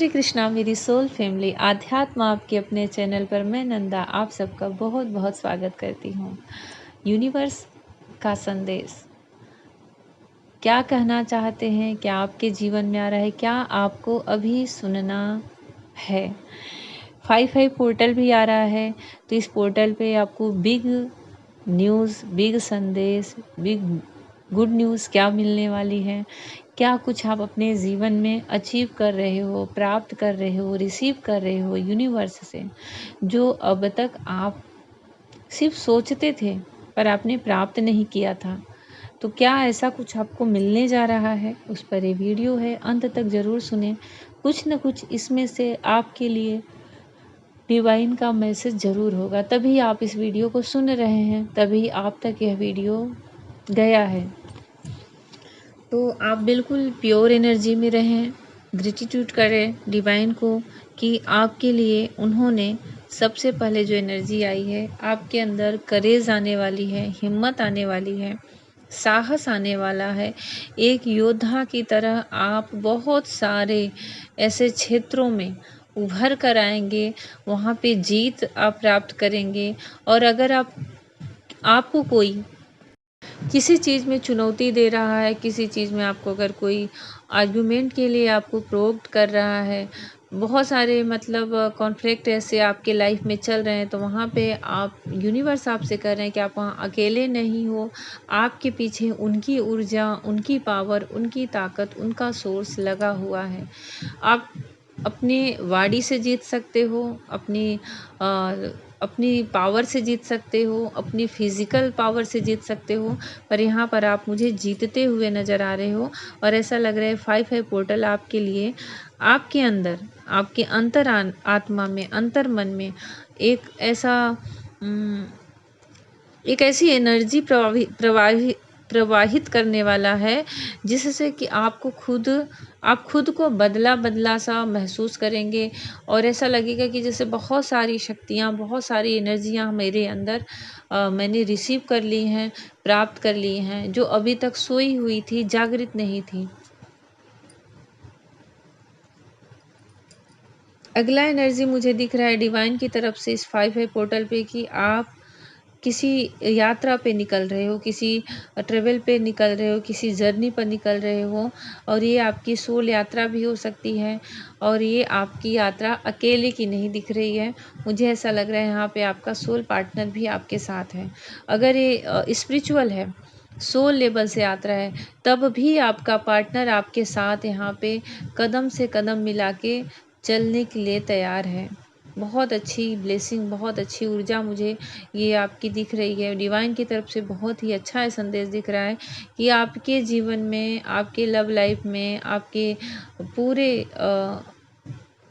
श्री कृष्णा मेरी soul family आध्यात्म आपके अपने चैनल पर मैं नंदा आप सबका बहुत बहुत स्वागत करती हूँ। यूनिवर्स का संदेश क्या कहना चाहते हैं, क्या आपके जीवन में आ रहा है, क्या आपको अभी सुनना है। 5 पोर्टल भी आ रहा है, तो इस पोर्टल पे आपको बिग न्यूज़, बिग संदेश, बिग गुड न्यूज़ क्या मिलने वाली है, क्या कुछ आप अपने जीवन में अचीव कर रहे हो, प्राप्त कर रहे हो, रिसीव कर रहे हो यूनिवर्स से, जो अब तक आप सिर्फ सोचते थे पर आपने प्राप्त नहीं किया था। तो क्या ऐसा कुछ आपको मिलने जा रहा है, उस पर ये वीडियो है, अंत तक ज़रूर सुने। कुछ न कुछ इसमें से आपके लिए डिवाइन का मैसेज ज़रूर होगा, तभी आप इस वीडियो को सुन रहे हैं, तभी आप तक यह वीडियो गया है। तो आप बिल्कुल प्योर एनर्जी में रहें, ग्रेटिट्यूड करें डिवाइन को कि आपके लिए उन्होंने सबसे पहले जो एनर्जी आई है, आपके अंदर करेज आने वाली है, हिम्मत आने वाली है, साहस आने वाला है। एक योद्धा की तरह आप बहुत सारे ऐसे क्षेत्रों में उभर कर आएंगे, वहाँ पे जीत आप प्राप्त करेंगे। और अगर आपको कोई किसी चीज़ में चुनौती दे रहा है, किसी चीज़ में आपको अगर कोई आर्गुमेंट के लिए आपको प्रोवोक्ट कर रहा है, बहुत सारे मतलब कॉन्फ्लिक्ट ऐसे आपके लाइफ में चल रहे हैं, तो वहाँ पे आप यूनिवर्स आपसे कर रहे हैं कि आप वहाँ अकेले नहीं हो। आपके पीछे उनकी ऊर्जा, उनकी पावर, उनकी ताकत, उनका सोर्स लगा हुआ है। आप अपनी वाणी से जीत सकते हो, अपनी पावर से जीत सकते हो, अपनी फिज़िकल पावर से जीत सकते हो, पर यहाँ पर आप मुझे जीतते हुए नज़र आ रहे हो। और ऐसा लग रहा है 5 पोर्टल आपके लिए, आपके अंदर, आपके आत्मा में, अंतर मन में एक ऐसी एनर्जी प्रवाहित करने वाला है, जिससे कि आप खुद को बदला बदला सा महसूस करेंगे। और ऐसा लगेगा कि जैसे बहुत सारी शक्तियाँ, बहुत सारी एनर्जियाँ मेरे अंदर मैंने रिसीव कर ली हैं, प्राप्त कर ली हैं, जो अभी तक सोई हुई थी, जागृत नहीं थी। अगला एनर्जी मुझे दिख रहा है डिवाइन की तरफ से इस 5 पोर्टल पे कि आप किसी यात्रा पे निकल रहे हो, किसी ट्रेवल पे निकल रहे हो, किसी जर्नी पर निकल रहे हो। और ये आपकी सोल यात्रा भी हो सकती है, और ये आपकी यात्रा अकेले की नहीं दिख रही है। मुझे ऐसा लग रहा है यहाँ पे आपका सोल पार्टनर भी आपके साथ है। अगर ये स्पिरिचुअल है, सोल लेवल से यात्रा है, तब भी आपका पार्टनर आपके साथ यहाँ पे कदम से कदम मिला के चलने के लिए तैयार है। बहुत अच्छी ब्लेसिंग, बहुत अच्छी ऊर्जा मुझे ये आपकी दिख रही है। डिवाइन की तरफ से बहुत ही अच्छा संदेश दिख रहा है कि आपके जीवन में, आपके लव लाइफ में, आपके पूरे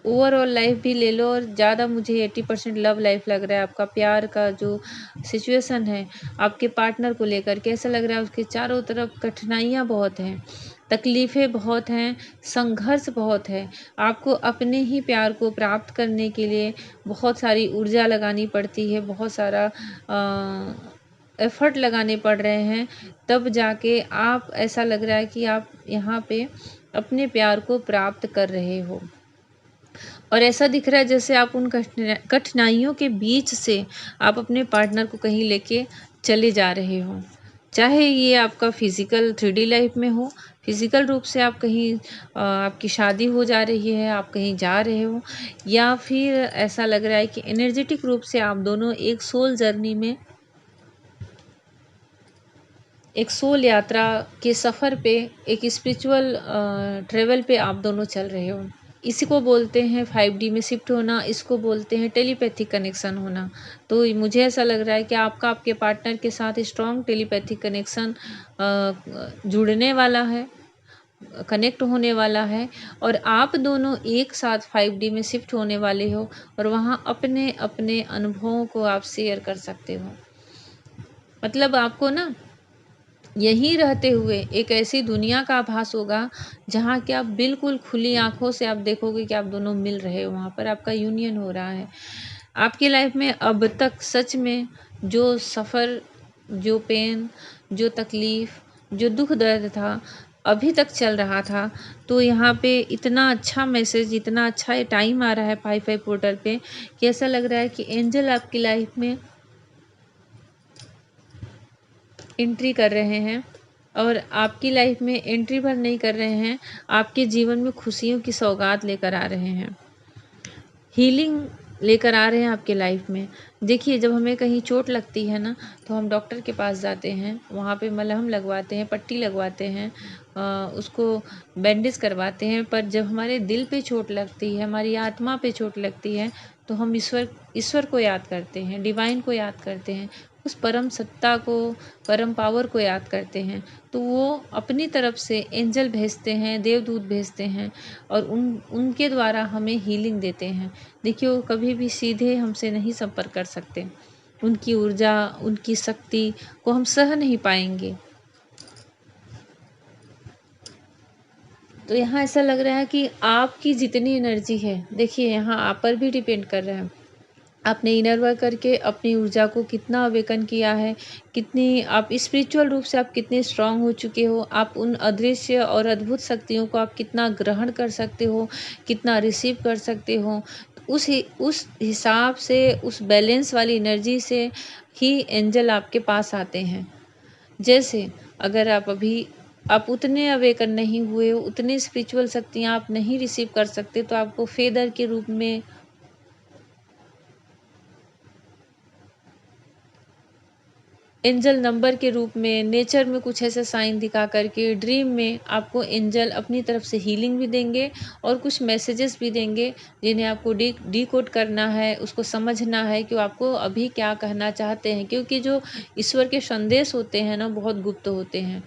ओवरऑल लाइफ भी ले लो, और ज़्यादा मुझे 80% लव लाइफ लग रहा है। आपका प्यार का जो सिचुएशन है आपके पार्टनर को लेकर के, ऐसा लग रहा है उसके चारों तरफ कठिनाइयाँ बहुत हैं, तकलीफ़ें बहुत हैं, संघर्ष बहुत है। आपको अपने ही प्यार को प्राप्त करने के लिए बहुत सारी ऊर्जा लगानी पड़ती है, बहुत सारा एफ़र्ट लगाने पड़ रहे हैं, तब जाके आप, ऐसा लग रहा है कि आप यहाँ पे अपने प्यार को प्राप्त कर रहे हो। और ऐसा दिख रहा है जैसे आप उन कठिनाइयों के बीच से आप अपने पार्टनर को कहीं लेके चले जा रहे हो। चाहे ये आपका फिज़िकल 3D लाइफ में हो, फिज़िकल रूप से आप कहीं आपकी शादी हो जा रही है, आप कहीं जा रहे हो, या फिर ऐसा लग रहा है कि एनर्जेटिक रूप से आप दोनों एक सोल जर्नी में, एक सोल यात्रा के सफ़र पे, एक स्पिरिचुअल ट्रेवल पे आप दोनों चल रहे हो। इसी को बोलते हैं 5D में शिफ्ट होना, इसको बोलते हैं टेलीपैथिक कनेक्शन होना। तो मुझे ऐसा लग रहा है कि आपका आपके पार्टनर के साथ स्ट्रॉन्ग टेलीपैथिक कनेक्शन जुड़ने वाला है, कनेक्ट होने वाला है, और आप दोनों एक साथ 5D में शिफ्ट होने वाले हो, और वहाँ अपने अपने अनुभवों को आप शेयर कर सकते हो। मतलब आपको ना यहीं रहते हुए एक ऐसी दुनिया का आभास होगा जहाँ कि आप बिल्कुल खुली आँखों से आप देखोगे कि आप दोनों मिल रहे हो, वहाँ पर आपका यूनियन हो रहा है। आपकी लाइफ में अब तक सच में जो सफ़र, जो पेन, जो तकलीफ़, जो दुख दर्द था, अभी तक चल रहा था, तो यहाँ पे इतना अच्छा मैसेज, इतना अच्छा ये टाइम आ रहा है 5/5 पोर्टल पे कि ऐसा लग रहा है कि एंजल आपकी लाइफ में एंट्री कर रहे हैं और आपकी लाइफ में एंट्री भर नहीं कर रहे हैं, आपके जीवन में खुशियों की सौगात लेकर आ रहे हैं, हीलिंग लेकर आ रहे हैं आपके लाइफ में। देखिए, जब हमें कहीं चोट लगती है ना, तो हम डॉक्टर के पास जाते हैं, वहाँ पे मलहम लगवाते हैं, पट्टी लगवाते हैं, उसको बैंडेज करवाते हैं। पर जब हमारे दिल पे चोट लगती है, हमारी आत्मा पे चोट लगती है, तो हम ईश्वर को याद करते हैं, डिवाइन को याद करते हैं, उस परम सत्ता को, परम पावर को याद करते हैं। तो वो अपनी तरफ से एंजल भेजते हैं, देवदूत भेजते हैं और उनके द्वारा हमें हीलिंग देते हैं। देखिए, वो कभी भी सीधे हमसे नहीं संपर्क कर सकते, उनकी ऊर्जा, उनकी शक्ति को हम सह नहीं पाएंगे। तो यहाँ ऐसा लग रहा है कि आपकी जितनी एनर्जी है, देखिए यहाँ आप पर भी डिपेंड कर रहा है, आपने इनर वर्क करके अपनी ऊर्जा को कितना अवेकन किया है, कितनी आप स्पिरिचुअल रूप से आप कितने स्ट्रांग हो चुके हो, आप उन अदृश्य और अद्भुत शक्तियों को आप कितना ग्रहण कर सकते हो, कितना रिसीव कर सकते हो। उस हिसाब से, उस बैलेंस वाली एनर्जी से ही एंजल आपके पास आते हैं। जैसे अगर आप उतने अवेकन नहीं हुए हो, उतनी स्पिरिचुअल शक्तियाँ आप नहीं रिसीव कर सकते, तो आपको फेदर के रूप में, एंजल नंबर के रूप में, नेचर में कुछ ऐसा साइन दिखा करके, ड्रीम में आपको एंजल अपनी तरफ से हीलिंग भी देंगे और कुछ मैसेजेस भी देंगे, जिन्हें आपको डिकोड करना है, उसको समझना है कि वो आपको अभी क्या कहना चाहते हैं। क्योंकि जो ईश्वर के संदेश होते हैं ना, बहुत गुप्त होते हैं।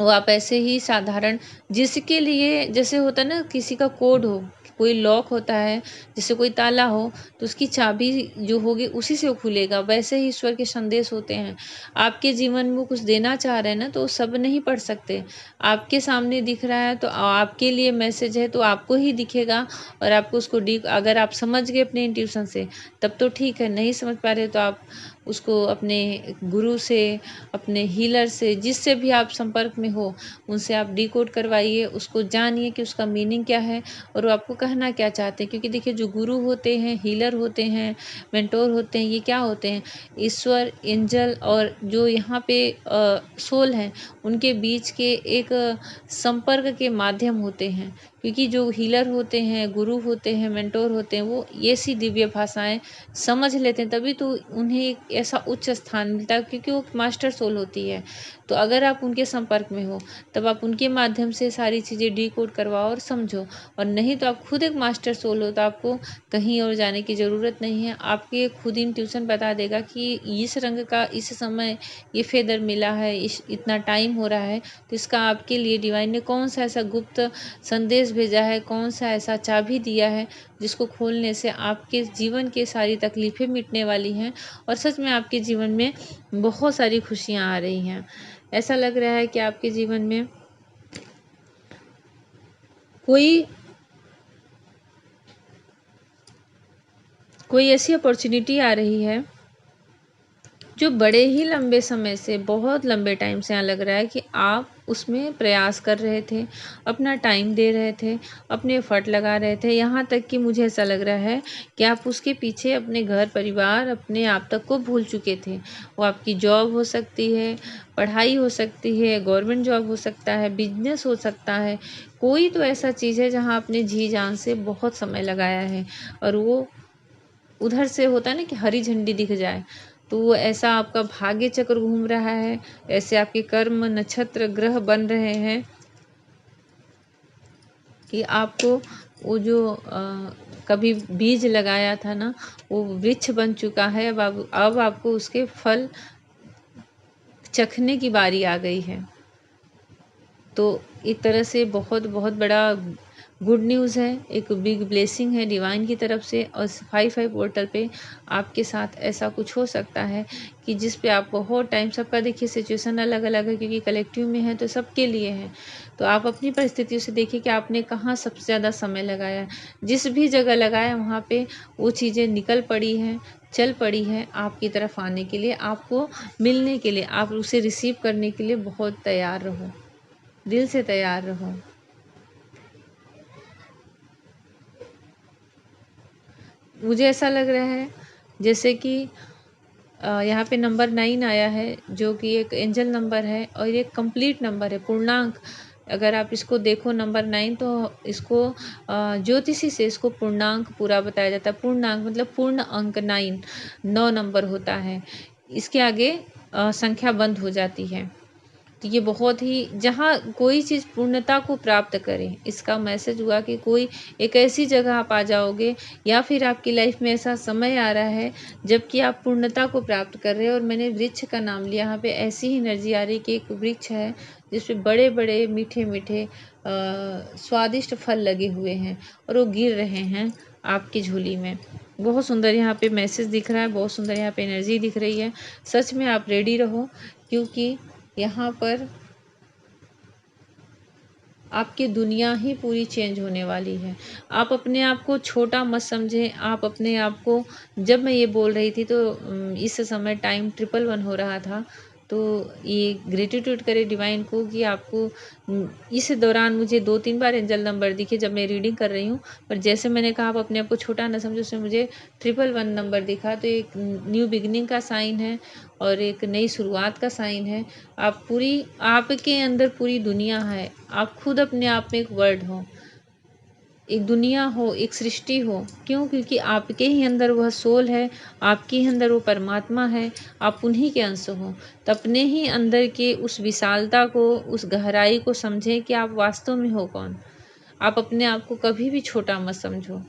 वो आप ऐसे ही साधारण, जिसके लिए जैसे होता है ना, किसी का कोड हो, कोई लॉक होता है, जैसे कोई ताला हो, तो उसकी चाबी जो होगी उसी से वो खुलेगा, वैसे ही ईश्वर के संदेश होते हैं। आपके जीवन में कुछ देना चाह रहे हैं ना, तो सब नहीं पढ़ सकते, आपके सामने दिख रहा है तो आपके लिए मैसेज है, तो आपको ही दिखेगा और आपको उसको अगर आप समझ गए अपने इंट्यूशन से, तब तो ठीक है, नहीं समझ पा रहे तो आप उसको अपने गुरु से, अपने हीलर से, जिससे भी आप संपर्क में हो, उनसे आप डिकोड करवाइए, उसको जानिए कि उसका मीनिंग क्या है और वो आपको कहना क्या चाहते हैं। क्योंकि देखिए, जो गुरु होते हैं, हीलर होते हैं, मेंटोर होते हैं, ये क्या होते हैं? ईश्वर, एंजल और जो यहाँ पे सोल हैं, उनके बीच के एक संपर्क के माध्यम होते हैं। क्योंकि जो हीलर होते हैं, गुरु होते हैं, मेंटोर होते हैं, वो ये सी दिव्य भाषाएं समझ लेते हैं, तभी तो उन्हें एक ऐसा उच्च स्थान मिलता है, क्योंकि वो मास्टर सोल होती है। तो अगर आप उनके संपर्क में हो, तब आप उनके माध्यम से सारी चीज़ें डिकोड करवाओ और समझो, और नहीं तो आप खुद एक मास्टर सोल हो, तो आपको कहीं और जाने की ज़रूरत नहीं है। आपके खुद इंट्यूशन बता देगा कि इस रंग का इस समय ये फेदर मिला है, इतना टाइम हो रहा है, तो इसका आपके लिए डिवाइन ने कौन सा ऐसा गुप्त संदेश भेजा है, कौन सा ऐसा चाबी दिया है, जिसको खोलने से आपके जीवन की सारी तकलीफ़ें मिटने वाली हैं और सच में आपके जीवन में बहुत सारी खुशियाँ आ रही हैं। ऐसा लग रहा है कि आपके जीवन में कोई ऐसी अपॉर्चुनिटी आ रही है जो बड़े ही लंबे समय से, बहुत लंबे टाइम से यहाँ लग रहा है कि आप उसमें प्रयास कर रहे थे, अपना टाइम दे रहे थे, अपने एफर्ट लगा रहे थे। यहाँ तक कि मुझे ऐसा लग रहा है कि आप उसके पीछे अपने घर परिवार, अपने आप तक को भूल चुके थे। वो आपकी जॉब हो सकती है, पढ़ाई हो सकती है, गवर्नमेंट जॉब हो सकता है, बिजनेस हो सकता है, कोई तो ऐसा चीज़ है जहाँ आपने जी जान से बहुत समय लगाया है और वो उधर से होता है ना कि हरी झंडी दिख जाए, तो वो ऐसा आपका भाग्य चक्र घूम रहा है, ऐसे आपके कर्म नक्षत्र ग्रह बन रहे हैं कि आपको वो जो कभी बीज लगाया था ना, वो वृक्ष बन चुका है। अब आपको उसके फल चखने की बारी आ गई है। तो एक तरह से बहुत बहुत बड़ा गुड न्यूज़ है, एक बिग ब्लेसिंग है डिवाइन की तरफ से। और 5/5 पोर्टल पे आपके साथ ऐसा कुछ हो सकता है कि जिस पे आप बहुत टाइम, सबका देखिए सिचुएशन अलग अलग है, क्योंकि कलेक्टिव में है तो सबके लिए है। तो आप अपनी परिस्थितियों से देखिए कि आपने कहाँ सबसे ज़्यादा समय लगाया, जिस भी जगह लगाया वहाँ पे वो चीज़ें निकल पड़ी हैं, चल पड़ी है आपकी तरफ आने के लिए, आपको मिलने के लिए, आप उसे रिसीव करने के लिए बहुत तैयार रहो। दिल से तैयार रहो। मुझे ऐसा लग रहा है जैसे कि यहाँ पे नंबर 9 आया है, जो कि एक एंजल नंबर है और ये कंप्लीट नंबर है, पूर्णांक। अगर आप इसको देखो नंबर 9, तो इसको ज्योतिषी से इसको पूर्णांक पूरा बताया जाता है। पूर्णांक मतलब पूर्ण अंक 9 नंबर होता है। इसके आगे संख्या बंद हो जाती है। तो ये बहुत ही, जहाँ कोई चीज़ पूर्णता को प्राप्त करे, इसका मैसेज हुआ कि कोई एक ऐसी जगह आप आ जाओगे, या फिर आपकी लाइफ में ऐसा समय आ रहा है जबकि आप पूर्णता को प्राप्त कर रहे हो। और मैंने वृक्ष का नाम लिया, यहाँ पे ऐसी ही एनर्जी आ रही कि एक वृक्ष है जिसपे बड़े बड़े मीठे मीठे स्वादिष्ट फल लगे हुए हैं और वो गिर रहे हैं आपकी झोली में। बहुत सुंदर यहाँ पे मैसेज दिख रहा है, बहुत सुंदर यहाँ पे एनर्जी दिख रही है। सच में आप रेडी रहो, क्योंकि यहाँ पर आपकी दुनिया ही पूरी चेंज होने वाली है। आप अपने आप को छोटा मत समझें। आप अपने आप को, जब मैं ये बोल रही थी तो इस समय टाइम 111 हो रहा था, तो ये ग्रेटिट्यूड करे डिवाइन को कि आपको इस दौरान मुझे 2-3 बार एंजल नंबर दिखे जब मैं रीडिंग कर रही हूँ। पर जैसे मैंने कहा, आप अपने आप को छोटा ना समझो, उसमें मुझे 111 नंबर दिखा। तो एक न्यू बिगिनिंग का साइन है और एक नई शुरुआत का साइन है। आप पूरी, आपके अंदर पूरी दुनिया है। आप खुद अपने आप में एक वर्ल्ड हो, एक दुनिया हो, एक सृष्टि हो। क्यों? क्योंकि आपके ही अंदर वह सोल है, आपके ही अंदर वो परमात्मा है, आप उन्हीं के अंश हो। तो अपने ही अंदर के उस विशालता को, उस गहराई को समझें कि आप वास्तव में हो कौन। आप अपने आप को कभी भी छोटा मत समझो।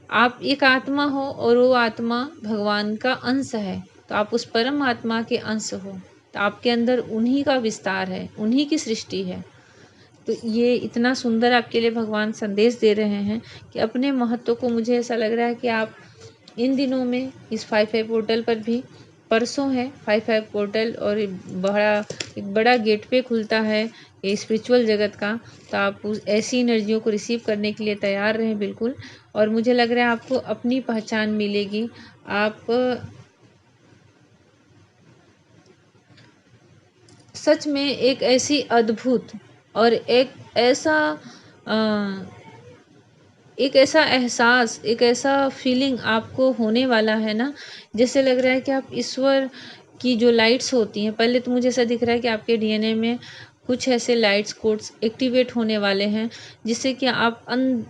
आप एक आत्मा हो और वो आत्मा भगवान का अंश है, तो आप उस परम आत्मा के अंश हो। तो आपके अंदर उन्हीं का विस्तार है, उन्हीं की सृष्टि है। तो ये इतना सुंदर आपके लिए भगवान संदेश दे रहे हैं कि अपने महत्व को, मुझे ऐसा लग रहा है कि आप इन दिनों में इस 5-5 पोर्टल पर भी, परसों है 5-5 पोर्टल और एक बड़ा गेटवे खुलता है ये स्पिरिचुअल जगत का। तो आप उस ऐसी एनर्जियों को रिसीव करने के लिए तैयार रहें बिल्कुल। और मुझे लग रहा है आपको अपनी पहचान मिलेगी। आप सच में एक ऐसी अद्भुत और एक ऐसा एहसास, एक ऐसा फीलिंग आपको होने वाला है ना, जैसे लग रहा है कि आप ईश्वर की जो लाइट्स होती हैं, पहले तो मुझे ऐसा दिख रहा है कि आपके डीएनए में कुछ ऐसे लाइट्स कोड्स एक्टिवेट होने वाले हैं, जिससे कि आप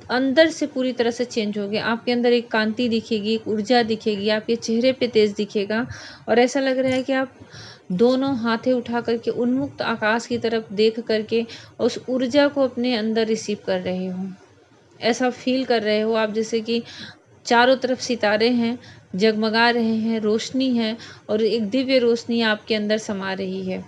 अंदर से पूरी तरह से चेंज होगे। आपके अंदर एक कांति दिखेगी, एक ऊर्जा दिखेगी, आपके चेहरे पे तेज दिखेगा। और ऐसा लग रहा है कि आप दोनों हाथें उठा करके उन्मुक्त आकाश की तरफ देख करके उस ऊर्जा को अपने अंदर रिसीव कर रहे हो। ऐसा फील कर रहे हो आप जैसे कि चारों तरफ सितारे हैं, जगमगा रहे हैं, रोशनी है और एक दिव्य रोशनी आपके अंदर समा रही है।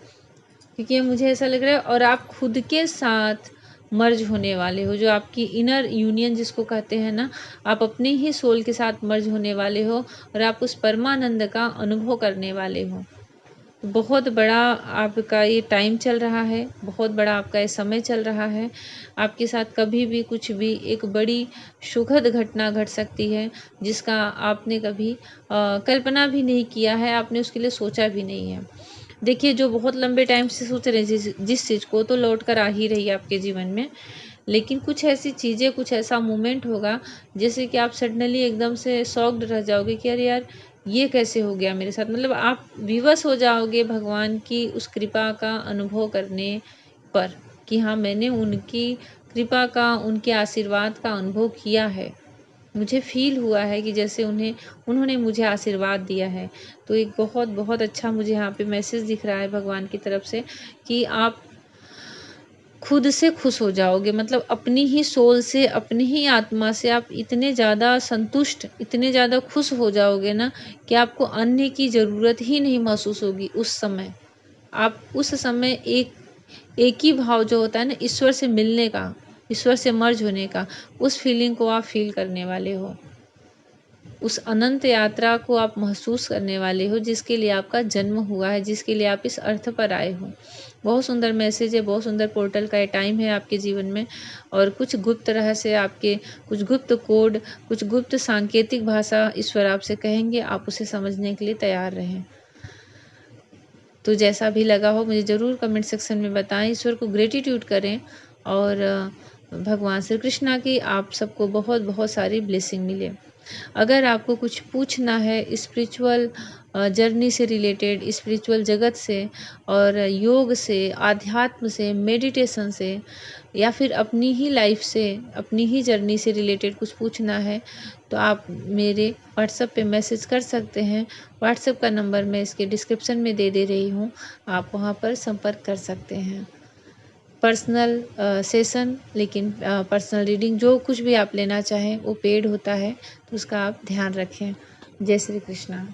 क्योंकि ये मुझे ऐसा लग रहा है, और आप खुद के साथ मर्ज होने वाले हो, जो आपकी इनर यूनियन जिसको कहते हैं ना, आप अपने ही सोल के साथ मर्ज होने वाले हो और आप उस परमानंद का अनुभव करने वाले हो। बहुत बड़ा आपका ये टाइम चल रहा है, बहुत बड़ा आपका ये समय चल रहा है। आपके साथ कभी भी कुछ भी एक बड़ी सुखद घटना घट सकती है, जिसका आपने कभी कल्पना भी नहीं किया है, आपने उसके लिए सोचा भी नहीं है। देखिए, जो बहुत लंबे टाइम से सोच रहे हैं जिस चीज़ को, तो लौट कर आ ही रही है आपके जीवन में। लेकिन कुछ ऐसी चीज़ें, कुछ ऐसा मोमेंट होगा जैसे कि आप सडनली एकदम से शॉक्ड रह जाओगे कि अरे यार, ये कैसे हो गया मेरे साथ। मतलब आप विवश हो जाओगे भगवान की उस कृपा का अनुभव करने पर, कि हाँ, मैंने उनकी कृपा का, उनके आशीर्वाद का अनुभव किया है। मुझे फ़ील हुआ है कि जैसे उन्होंने मुझे आशीर्वाद दिया है। तो एक बहुत बहुत अच्छा मुझे यहाँ पे मैसेज दिख रहा है भगवान की तरफ से कि आप खुद से खुश हो जाओगे। मतलब अपनी ही सोल से, अपनी ही आत्मा से आप इतने ज़्यादा संतुष्ट, इतने ज़्यादा खुश हो जाओगे ना, कि आपको अन्य की ज़रूरत ही नहीं महसूस होगी उस समय। आप उस समय एक ही भाव जो होता है ना, ईश्वर से मिलने का, ईश्वर से मर्ज होने का, उस फीलिंग को आप फ़ील करने वाले हो। उस अनंत यात्रा को आप महसूस करने वाले हो, जिसके लिए आपका जन्म हुआ है, जिसके लिए आप इस अर्थ पर आए हो। बहुत सुंदर मैसेज है, बहुत सुंदर पोर्टल का ये टाइम है आपके जीवन में। और कुछ गुप्त रहस्य आपके, कुछ गुप्त कोड, कुछ गुप्त सांकेतिक भाषा ईश्वर आपसे कहेंगे, आप उसे समझने के लिए तैयार रहें। तो जैसा भी लगा हो मुझे ज़रूर कमेंट सेक्शन में बताएं। ईश्वर को ग्रेटिट्यूड करें और भगवान श्री कृष्णा की आप सबको बहुत बहुत सारी ब्लेसिंग मिले। अगर आपको कुछ पूछना है स्पिरिचुअल जर्नी से रिलेटेड, स्पिरिचुअल जगत से और योग से, आध्यात्म से, मेडिटेशन से, या फिर अपनी ही लाइफ से, अपनी ही जर्नी से रिलेटेड कुछ पूछना है, तो आप मेरे व्हाट्सएप पे मैसेज कर सकते हैं। व्हाट्सएप का नंबर मैं इसके डिस्क्रिप्शन में दे रही हूँ, आप वहाँ पर संपर्क कर सकते हैं। पर्सनल सेशन, लेकिन पर्सनल रीडिंग जो कुछ भी आप लेना चाहें वो पेड होता है, तो उसका आप ध्यान रखें। जय श्री कृष्णा।